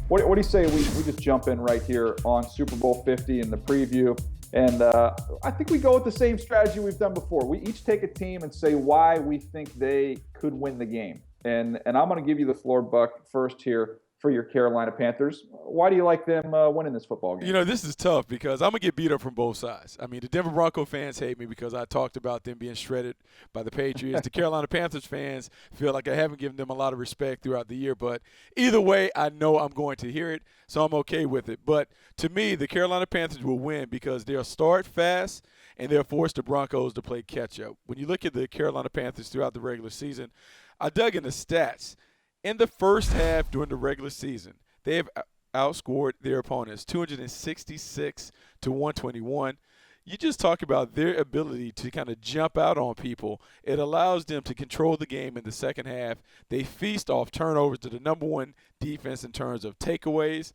What do you say we just jump in right here on Super Bowl 50 in the preview? And I think we go with the same strategy we've done before. We each take a team and say why we think they could win the game. And I'm going to give you the floor, Buck, first here for your Carolina Panthers. Why do you like them winning this football game? This is tough because I'm going to get beat up from both sides. I mean, the Denver Bronco fans hate me because I talked about them being shredded by the Patriots. The Carolina Panthers fans feel like I haven't given them a lot of respect throughout the year. But either way, I know I'm going to hear it, so I'm okay with it. But to me, the Carolina Panthers will win because they'll start fast and they'll force the Broncos to play catch-up. When you look at the Carolina Panthers throughout the regular season, I dug in the stats. In the first half during the regular season, they have outscored their opponents 266 to 121. You just talk about their ability to kind of jump out on people. It allows them to control the game in the second half. They feast off turnovers to the number one defense in terms of takeaways.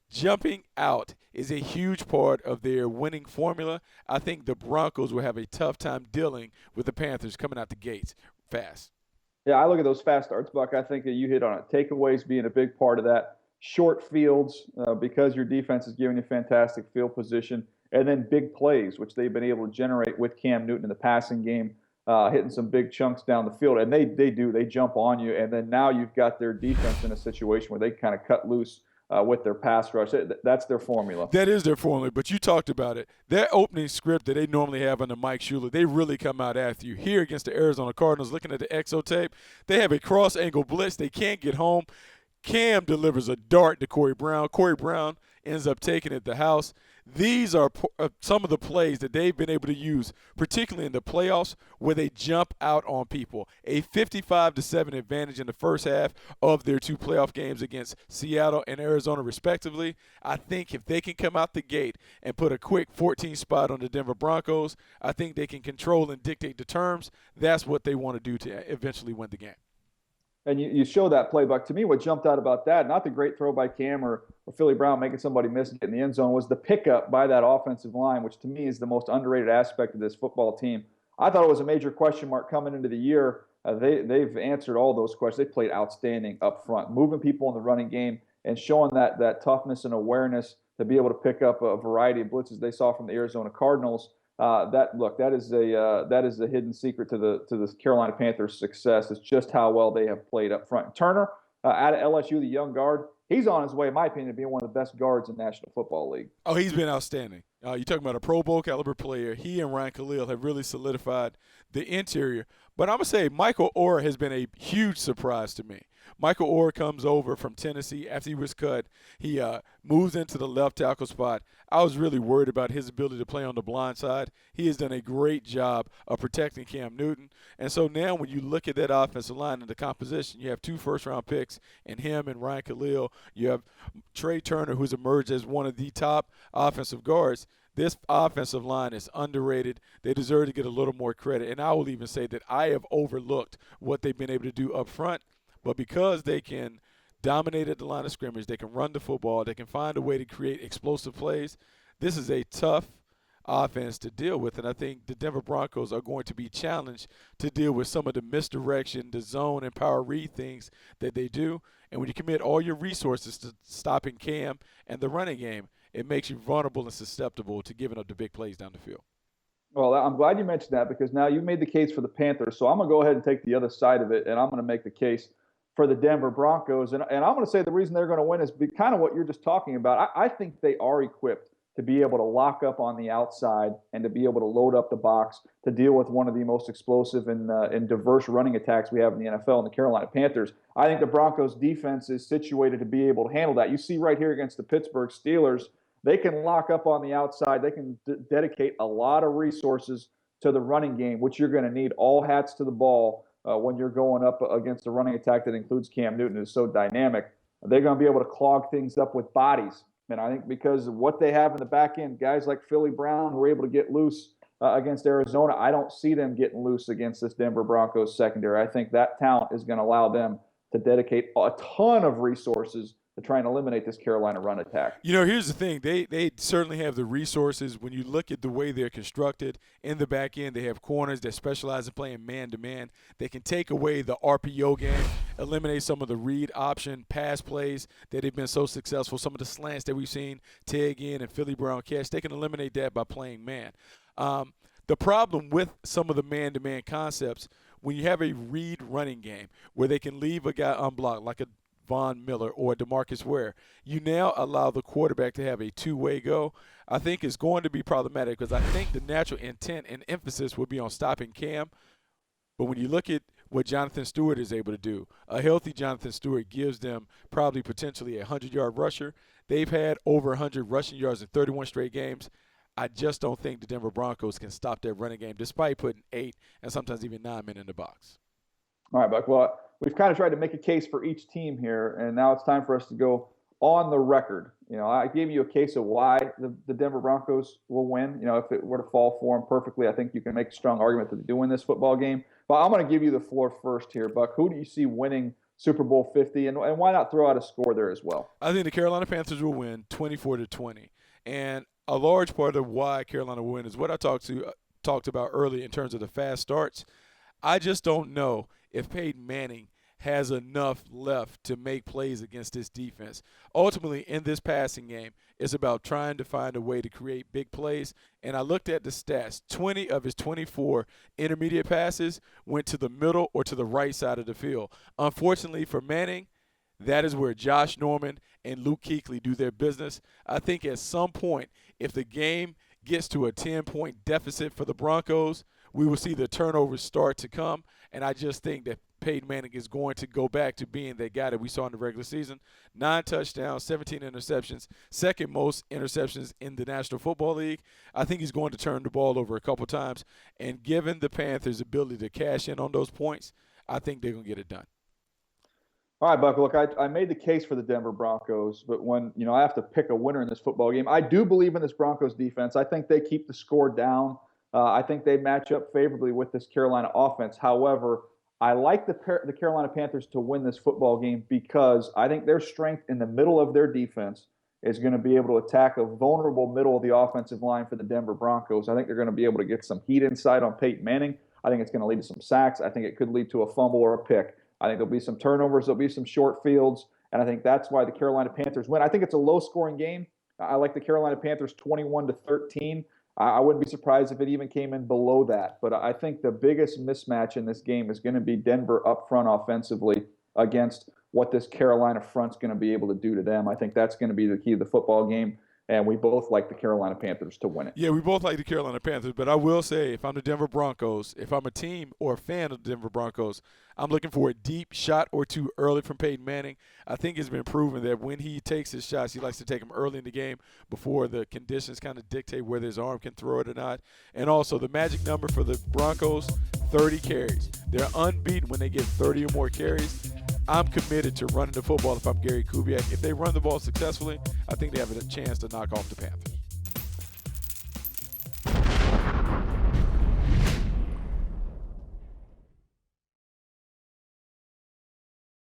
Jumping out is a huge part of their winning formula. I think the Broncos will have a tough time dealing with the Panthers coming out the gates fast. Yeah, I look at those fast starts, Buck. I think that you hit on it. Takeaways being a big part of that. Short fields, because your defense is giving you fantastic field position, and then big plays, which they've been able to generate with Cam Newton in the passing game, hitting some big chunks down the field. And they jump on you. And then now you've got their defense in a situation where they kind of cut loose with their pass rush. That's their formula. That is their formula, but you talked about it. That opening script that they normally have under Mike Shula, they really come out after you. Here against the Arizona Cardinals, looking at the exo tape, they have a cross-angle blitz. They can't get home. Cam delivers a dart to Corey Brown. Corey Brown ends up taking it to the house. These are some of the plays that they've been able to use, particularly in the playoffs, where they jump out on people. A 55-7 advantage in the first half of their two playoff games against Seattle and Arizona, respectively. I think if they can come out the gate and put a quick 14 spot on the Denver Broncos, I think they can control and dictate the terms. That's what they want to do to eventually win the game. And you show that play, Buck. To me, what jumped out about that, not the great throw by Cam or Philly Brown making somebody miss and get in the end zone, was the pickup by that offensive line, which to me is the most underrated aspect of this football team. I thought it was a major question mark coming into the year. They've answered all those questions. They played outstanding up front, moving people in the running game and showing that toughness and awareness to be able to pick up a variety of blitzes they saw from the Arizona Cardinals. That is a hidden secret to the Carolina Panthers' success. Is just how well they have played up front. Turner out of LSU, the young guard, he's on his way, in my opinion, to being one of the best guards in the National Football League. Oh, he's been outstanding. You're talking about a Pro Bowl caliber player. He and Ryan Khalil have really solidified the interior. But I'm going to say Michael Oher has been a huge surprise to me. Michael Oher comes over from Tennessee after he was cut. He moves into the left tackle spot. I was really worried about his ability to play on the blind side. He has done a great job of protecting Cam Newton. And so now when you look at that offensive line and the composition, you have two first-round picks in him and Ryan Khalil. You have Trey Turner, who's emerged as one of the top offensive guards. This offensive line is underrated. They deserve to get a little more credit. And I will even say that I have overlooked what they've been able to do up front. But because they can dominate at the line of scrimmage, they can run the football, they can find a way to create explosive plays, this is a tough offense to deal with. And I think the Denver Broncos are going to be challenged to deal with some of the misdirection, the zone and power read things that they do. And when you commit all your resources to stopping Cam and the running game, it makes you vulnerable and susceptible to giving up the big plays down the field. Well, I'm glad you mentioned that because now you made the case for the Panthers. So I'm going to go ahead and take the other side of it, and I'm going to make the case for the Denver Broncos. And I'm going to say the reason they're going to win is kind of what you're just talking about. I think they are equipped to be able to lock up on the outside and to be able to load up the box to deal with one of the most explosive and diverse running attacks we have in the NFL in the Carolina Panthers. I think the Broncos defense is situated to be able to handle that. You see right here against the Pittsburgh Steelers, they can lock up on the outside. They can dedicate a lot of resources to the running game, which you're going to need all hats to the ball when you're going up against a running attack that includes Cam Newton. Is so dynamic. They're going to be able to clog things up with bodies. And I think because of what they have in the back end, guys like Philly Brown who are able to get loose against Arizona, I don't see them getting loose against this Denver Broncos secondary. I think that talent is going to allow them to dedicate a ton of resources to try and eliminate this Carolina run attack. Here's the thing. They certainly have the resources. When you look at the way they're constructed in the back end, they have corners that specialize in playing man-to-man. They can take away the RPO game, eliminate some of the read option pass plays that have been so successful, some of the slants that we've seen Ted Ginn and Philly Brown catch. They can eliminate that by playing man. The problem with some of the man-to-man concepts, when you have a read running game where they can leave a guy unblocked, like a Von Miller or DeMarcus Ware, you now allow the quarterback to have a two-way go. I think it's going to be problematic because I think the natural intent and emphasis will be on stopping Cam. But when you look at what Jonathan Stewart is able to do, a healthy Jonathan Stewart gives them probably potentially a 100-yard rusher. They've had over 100 rushing yards in 31 straight games. I just don't think the Denver Broncos can stop their running game despite putting 8 and sometimes even 9 men in the box. All right, Buck. Well, we've kind of tried to make a case for each team here, and now it's time for us to go on the record. I gave you a case of why the Denver Broncos will win. If it were to fall for them perfectly, I think you can make a strong argument that they do win this football game. But I'm going to give you the floor first here, Buck. Who do you see winning Super Bowl 50, and why not throw out a score there as well? I think the Carolina Panthers will win 24-20, and a large part of why Carolina will win is what I talked about earlier in terms of the fast starts. I just don't know if Peyton Manning has enough left to make plays against this defense. Ultimately, in this passing game, it's about trying to find a way to create big plays. And I looked at the stats. 20 of his 24 intermediate passes went to the middle or to the right side of the field. Unfortunately for Manning, that is where Josh Norman and Luke Kuechly do their business. I think at some point, if the game gets to a 10-point deficit for the Broncos, we will see the turnovers start to come. And I just think that Peyton Manning is going to go back to being that guy that we saw in the regular season. 9 touchdowns, 17 interceptions, second most interceptions in the National Football League. I think he's going to turn the ball over a couple times. And given the Panthers' ability to cash in on those points, I think they're going to get it done. All right, Buck, look, I made the case for the Denver Broncos, but when, I have to pick a winner in this football game, I do believe in this Broncos defense. I think they keep the score down. I think they match up favorably with this Carolina offense. However, I like the Carolina Panthers to win this football game because I think their strength in the middle of their defense is going to be able to attack a vulnerable middle of the offensive line for the Denver Broncos. I think they're going to be able to get some heat inside on Peyton Manning. I think it's going to lead to some sacks. I think it could lead to a fumble or a pick. I think there'll be some turnovers. There'll be some short fields. And I think that's why the Carolina Panthers win. I think it's a low-scoring game. I like the Carolina Panthers 21-13. I wouldn't be surprised if it even came in below that. But I think the biggest mismatch in this game is going to be Denver up front offensively against what this Carolina front's going to be able to do to them. I think that's going to be the key to the football game. And we both like the Carolina Panthers to win it. Yeah, we both like the Carolina Panthers. But I will say, if I'm the Denver Broncos, if I'm a team or a fan of the Denver Broncos, I'm looking for a deep shot or two early from Peyton Manning. I think it's been proven that when he takes his shots, he likes to take them early in the game before the conditions kind of dictate whether his arm can throw it or not. And also, the magic number for the Broncos, 30 carries. They're unbeaten when they get 30 or more carries. I'm committed to running the football if I'm Gary Kubiak. If they run the ball successfully, I think they have a chance to knock off the Panthers.